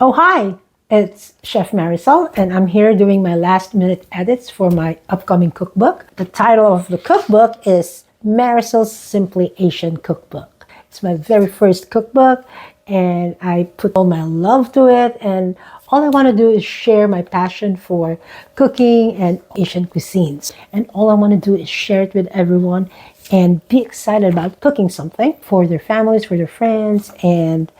Oh, hi! It's Chef Maricel, and I'm here doing my last minute edits for my upcoming cookbook. The title of the cookbook is Maricel's Simply Asian Cookbook. It's my very first cookbook, and I put all my love to it, and all I want to do is share my passion for cooking and Asian cuisines. And all I want to do is share it with everyone and be excited about cooking something for their families, for their friends, and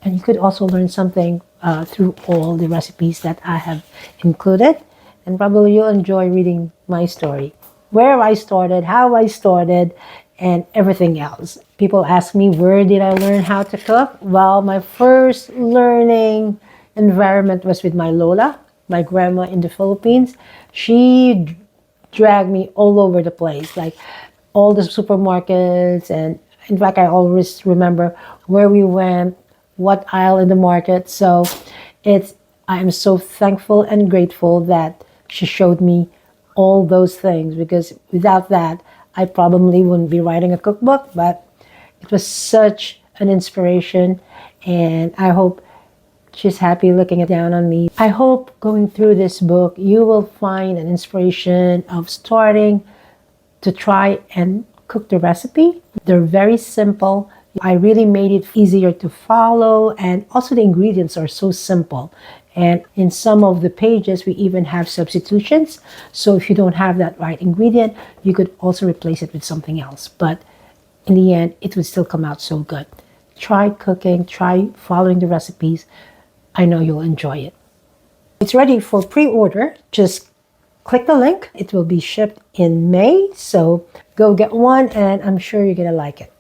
you could also learn something through all the recipes that I have included. And probably you'll enjoy reading my story, where I started, how I started, and everything else. People ask me, where did I learn how to cook? Well, my first learning environment was with my Lola, my grandma in the Philippines. She dragged me all over the place, like all the supermarkets. And in fact, I always remember where we went, what aisle in the market. So I am so thankful and grateful that she showed me all those things, because without that, I probably wouldn't be writing a cookbook. But it was such an inspiration, and I hope she's happy looking down on me. I hope going through this book, you will find an inspiration of starting to try and cook the recipe. They're very simple. I really made it easier to follow, and also the ingredients are so simple. And in some of the pages, we even have substitutions. So if you don't have that right ingredient, you could also replace it with something else. But in the end, it would still come out so good. Try cooking, try following the recipes. I know you'll enjoy it. It's ready for pre-order. Just click the link. It will be shipped in May. So go get one, and I'm sure you're going to like it.